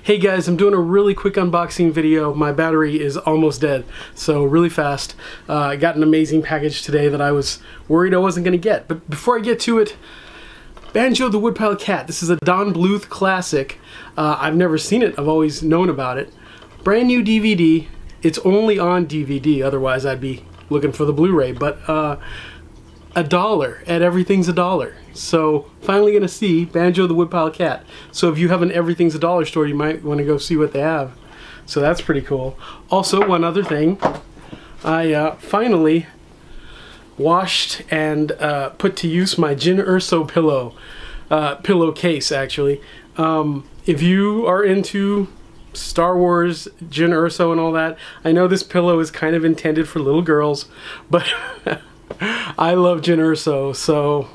Hey guys, I'm doing a really quick unboxing video. My battery is almost dead, so really fast. I got an amazing package today that I was worried I wasn't going to get. But before I get to it, Banjo the Woodpile Cat. This is a Don Bluth classic. I've never seen it. I've always known about it. Brand new DVD. It's only on DVD, otherwise I'd be looking for the Blu-ray. But $1 at Everything's a Dollar. So finally gonna see Banjo the Woodpile Cat. So if you have an Everything's a Dollar store, you might want to go see what they have. So that's pretty cool. Also, one other thing, I finally washed and put to use my Jyn Erso pillowcase actually. If you are into Star Wars, Jyn Erso and all that, I know this pillow is kind of intended for little girls, but I love Jyn Erso, so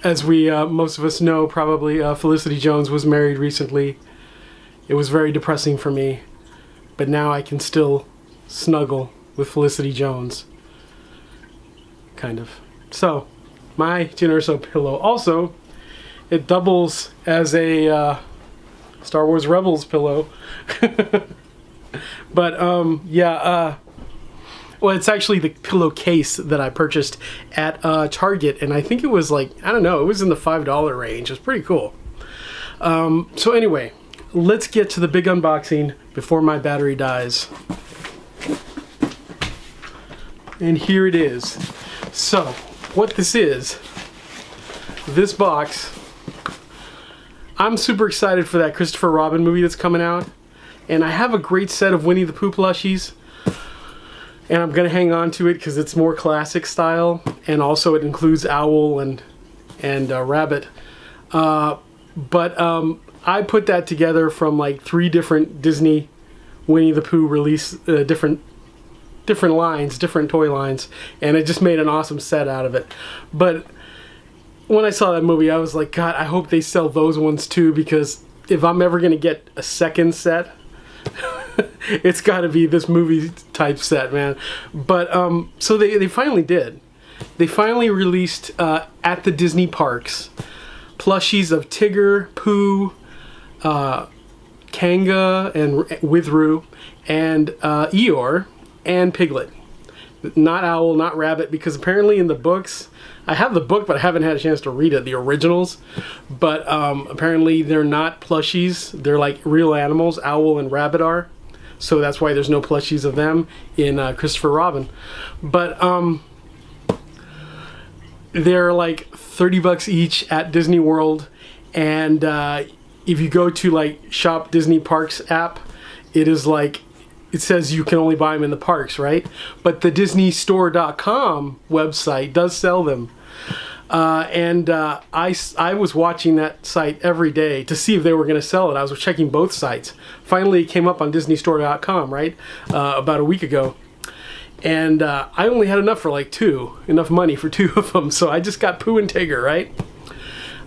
as we most of us know, probably Felicity Jones was married recently. It was very depressing for me, but now I can still snuggle with Felicity Jones, kind of. So my Jyn Erso pillow. Also, it doubles as a Star Wars Rebels pillow. But yeah, well, it's actually the pillowcase that I purchased at Target, and I think it was like, I don't know, it was in the $5 range. It's pretty cool. So anyway, let's get to the big unboxing before my battery dies. And here it is. So, what this is, this box, I'm super excited for that Christopher Robin movie that's coming out. And I have a great set of Winnie-the-Pooh plushies. And I'm gonna hang on to it because it's more classic style, and also it includes Owl and Rabbit. But I put that together from like 3 different Disney Winnie-the-Pooh release, different lines, different toy lines, and it just made an awesome set out of it. But when I saw that movie, I was like, God, I hope they sell those ones too, because if I'm ever gonna get a second set, it's got to be this movie type set, man. But so they finally did. They finally released at the Disney parks plushies of Tigger, Pooh, Kanga, and Withru, and Eeyore, and Piglet. Not Owl, not Rabbit, because apparently in the books, I have the book, but I haven't had a chance to read it, the originals. But apparently they're not plushies. They're like real animals. Owl and Rabbit are. So that's why there's no plushies of them in Christopher Robin. But they're like 30 bucks each at Disney World. And if you go to like Shop Disney Parks app, it is like, it says you can only buy them in the parks, right? But the DisneyStore.com website does sell them. I was watching that site every day to see if they were going to sell it. I was checking both sites. Finally, it came up on DisneyStore.com, right? About a week ago. And I only had enough for like 2. Enough money for 2 of them. So I just got Pooh and Tigger, right?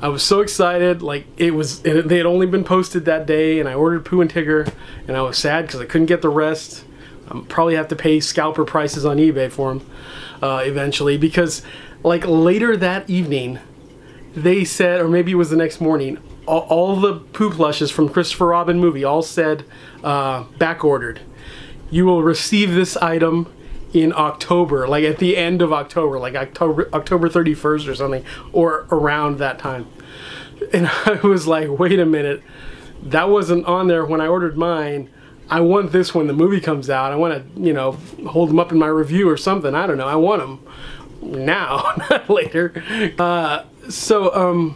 I was so excited. Like, they had only been posted that day, and I ordered Pooh and Tigger, and I was sad because I couldn't get the rest. I'll probably have to pay scalper prices on eBay for them eventually, because like later that evening they said, or maybe it was the next morning, all the Pooh plushes from Christopher Robin movie all said back ordered. You will receive this item in October, like at the end of October, like October 31st or something, or around that time. And I was like, wait a minute, that wasn't on there when I ordered mine. I want this when the movie comes out. I want to, you know, hold them up in my review or something. I don't know. I want them now, not later. So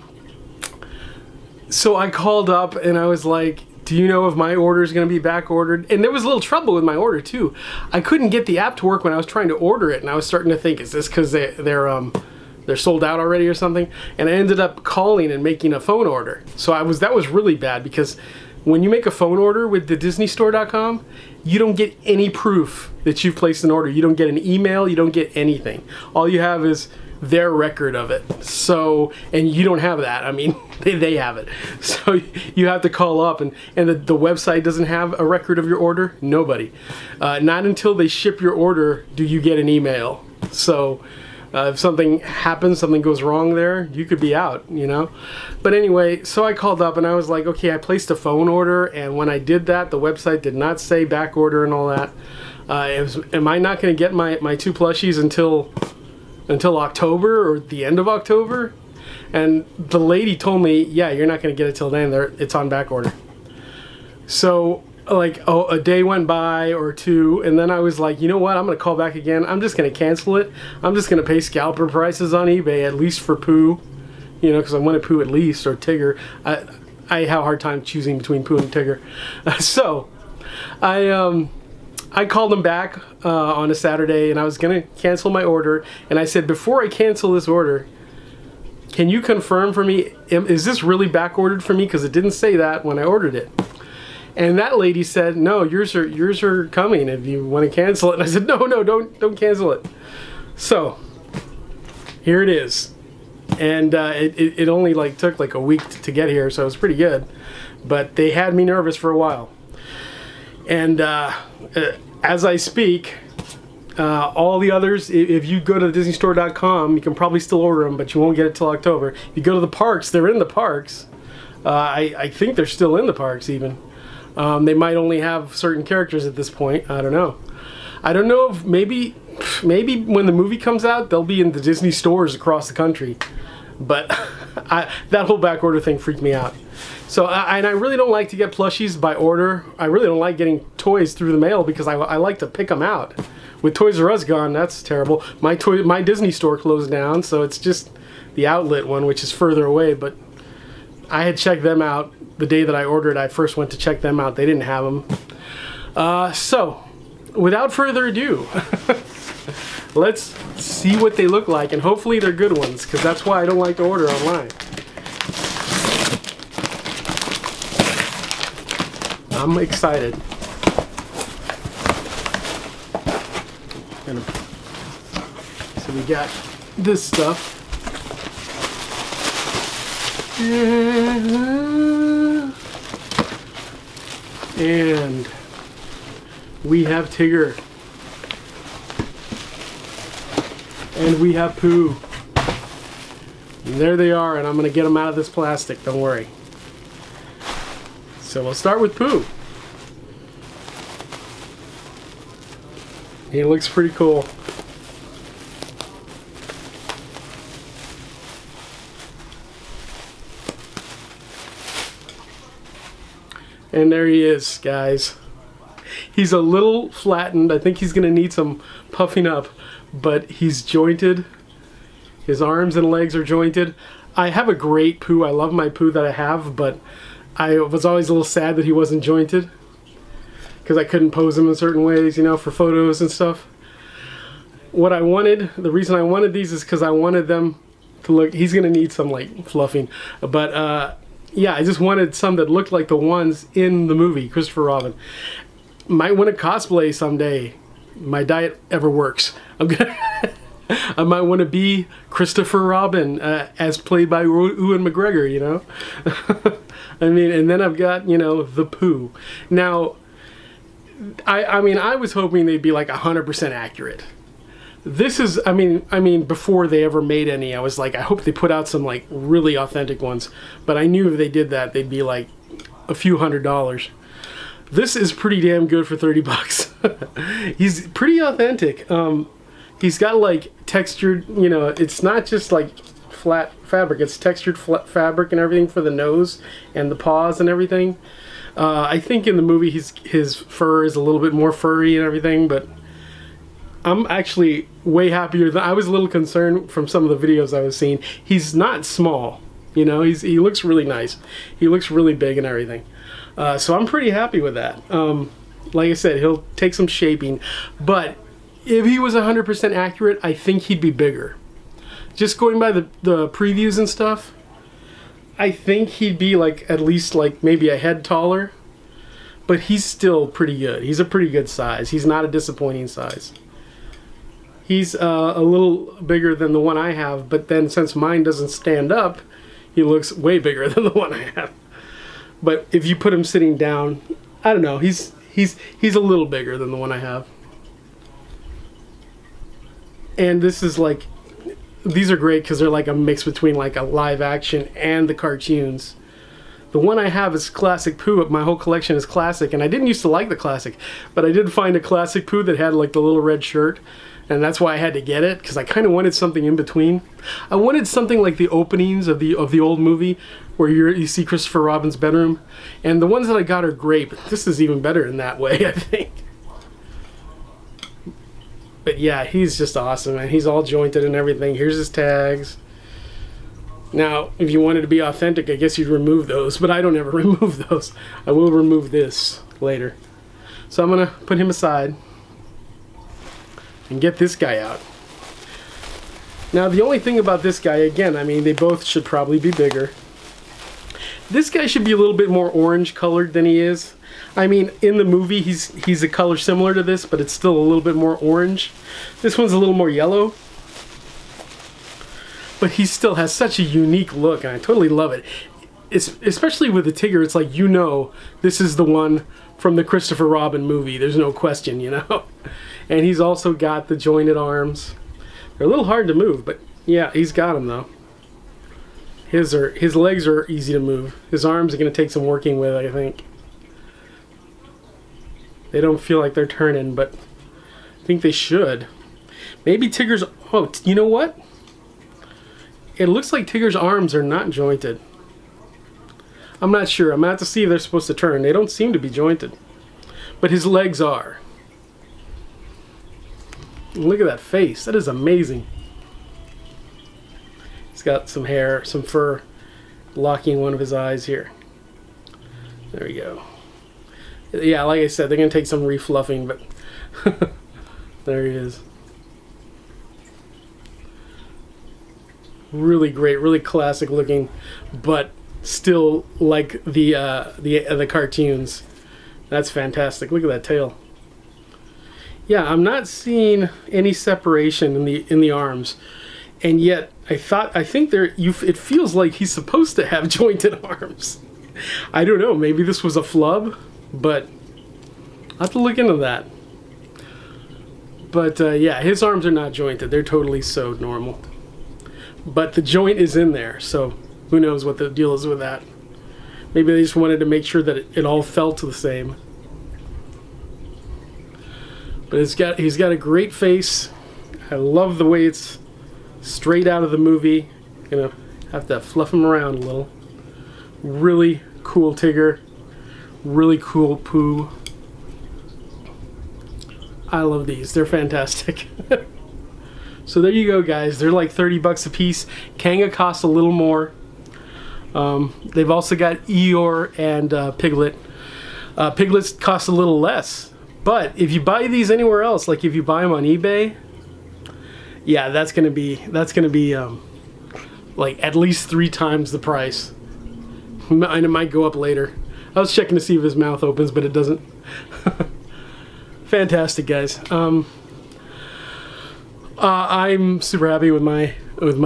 I called up and I was like, do you know if my order is going to be back ordered? And there was a little trouble with my order too. I couldn't get the app to work when I was trying to order it, and I was starting to think, is this because they're sold out already or something? And I ended up calling and making a phone order. So that was really bad, because when you make a phone order with the DisneyStore.com, you don't get any proof that you've placed an order. You don't get an email, you don't get anything. All you have is their record of it. So, and you don't have that. I mean, they have it. So you have to call up, and the website doesn't have a record of your order. Nobody. Not until they ship your order do you get an email. So If something happens, something goes wrong there, you could be out, you know. But anyway, so I called up and I was like, okay, I placed a phone order, and when I did that, the website did not say back order and all that. Am I not going to get my 2 plushies until October or the end of October? And the lady told me, yeah, you're not going to get it till then. It's on back order. So like, oh, a day went by or 2, and then I was like, you know what, I'm going to call back again. I'm just going to cancel it. I'm just going to pay scalper prices on eBay, at least for Pooh, you know, because I wanted Pooh at least, or Tigger. I have a hard time choosing between Pooh and Tigger. So I called them back on a Saturday, and I was going to cancel my order, and I said, before I cancel this order, can you confirm for me, is this really back ordered for me? Because it didn't say that when I ordered it. And that lady said, no, yours are coming if you want to cancel it. And I said, no, don't cancel it. So here it is. And it only like took like a week to get here, so it was pretty good. But they had me nervous for a while. And as I speak, all the others, if you go to DisneyStore.com, you can probably still order them, but you won't get it till October. If you go to the parks, they're in the parks. I think they're still in the parks even. They might only have certain characters at this point. I don't know. I don't know if maybe when the movie comes out, they'll be in the Disney stores across the country. But that whole back order thing freaked me out. So, and I really don't like to get plushies by order. I really don't like getting toys through the mail because I like to pick them out. With Toys R Us gone, that's terrible. My Disney store closed down, so it's just the outlet one, which is further away. But I had checked them out the day that I ordered. I first went to check them out. They didn't have them. So, without further ado, let's see what they look like, and hopefully they're good ones, because that's why I don't like to order online. I'm excited. So we got this stuff. And we have Tigger. And we have Pooh. And there they are, and I'm going to get them out of this plastic, don't worry. So we'll start with Pooh. He looks pretty cool. And there he is, guys. He's a little flattened. I think he's going to need some puffing up, but he's jointed. His arms and legs are jointed. I have a great Pooh. I love my Pooh that I have, but I was always a little sad that he wasn't jointed, because I couldn't pose him in certain ways, you know, for photos and stuff. What I wanted, the reason I wanted these is because I wanted them to look, he's going to need some, like, fluffing. But, yeah, I just wanted some that looked like the ones in the movie, Christopher Robin. Might want to cosplay someday. My diet ever works. I might want to be Christopher Robin, as played by Ewan McGregor, you know? I mean, and then I've got, you know, the Pooh. Now, I mean, I was hoping they'd be like 100% accurate. This is, I mean, before they ever made any, I was like, I hope they put out some like really authentic ones. But I knew if they did that, they'd be like a few $100s. This is pretty damn good for 30 bucks. He's pretty authentic. He's got like textured, you know, it's not just like flat fabric, it's textured flat fabric and everything for the nose and the paws and everything. I think in the movie his fur is a little bit more furry and everything, but I'm actually way happier. I was a little concerned from some of the videos I was seeing. He's not small, you know, he looks really nice. He looks really big and everything. So I'm pretty happy with that. Like I said, he'll take some shaping, but if he was 100% accurate, I think he'd be bigger. Just going by the previews and stuff, I think he'd be like at least like maybe a head taller, but he's still pretty good. He's a pretty good size. He's not a disappointing size. He's a little bigger than the one I have, but then since mine doesn't stand up, he looks way bigger than the one I have. But if you put him sitting down, I don't know, he's a little bigger than the one I have. And this is like, these are great because they're like a mix between like a live action and the cartoons. The one I have is classic Pooh, but my whole collection is classic, and I didn't used to like the classic, but I did find a classic Pooh that had like the little red shirt, and that's why I had to get it, because I kind of wanted something in between. I wanted something like the openings of the old movie, where you see Christopher Robin's bedroom, and the ones that I got are great, but this is even better in that way, I think. But yeah, he's just awesome, and he's all jointed and everything. Here's his tags. Now, if you wanted to be authentic, I guess you'd remove those, but I don't ever remove those. I will remove this later. So I'm gonna put him aside and get this guy out. Now, the only thing about this guy, again, I mean, they both should probably be bigger. This guy should be a little bit more orange colored than he is. I mean, in the movie, he's a color similar to this, but it's still a little bit more orange. This one's a little more yellow. But he still has such a unique look, and I totally love it. Especially with the Tigger, it's like, you know, this is the one from the Christopher Robin movie. There's no question, you know. And he's also got the jointed arms. They're a little hard to move, but yeah, he's got them though. His legs are easy to move. His arms are going to take some working with, I think. They don't feel like they're turning, but I think they should. Maybe Tigger's... Oh, you know what? It looks like Tigger's arms are not jointed. I'm not sure. I'm going to have to see if they're supposed to turn. They don't seem to be jointed. But his legs are. Look at that face. That is amazing. He's got some hair, some fur blocking one of his eyes here. There we go. Yeah, like I said, they're going to take some refluffing, but there he is. Really great, really classic looking, but still like the cartoons. That's fantastic. Look at that tail. Yeah, I'm not seeing any separation in the arms, and yet I think it feels like he's supposed to have jointed arms. I don't know. Maybe this was a flub, but I'll have to look into that. But yeah, his arms are not jointed. They're totally sewed normal. But the joint is in there, so who knows what the deal is with that. Maybe they just wanted to make sure that it all felt the same. But he's got a great face. I love the way it's straight out of the movie. Gonna have to fluff him around a little. Really cool Tigger. Really cool Pooh. I love these. They're fantastic. So there you go, guys. They're like 30 bucks a piece. Kanga costs a little more. They've also got Eeyore and Piglet. Piglets cost a little less. But if you buy these anywhere else, like if you buy them on eBay, yeah, that's gonna be like at least 3 times the price. And it might go up later. I was checking to see if his mouth opens, but it doesn't. Fantastic, guys. I'm super happy with my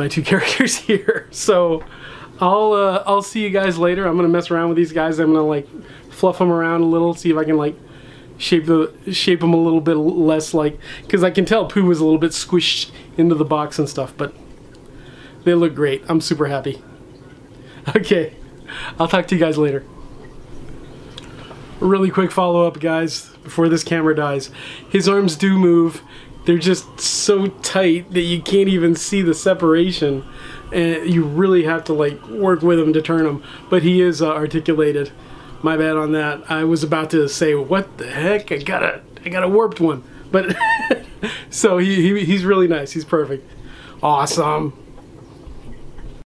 2 characters here. So I'll see you guys later. I'm gonna mess around with these guys. I'm gonna like fluff them around a little, see if I can like shape them a little bit less, like, because I can tell Pooh was a little bit squished into the box and stuff, but they look great. I'm super happy. Okay, I'll talk to you guys later. A really quick follow-up, guys, before this camera dies. His arms do move. They're just so tight that you can't even see the separation, and you really have to like work with him to turn him. But he is articulated. My bad on that. I was about to say, what the heck? I got a warped one. But so he's really nice. He's perfect. Awesome.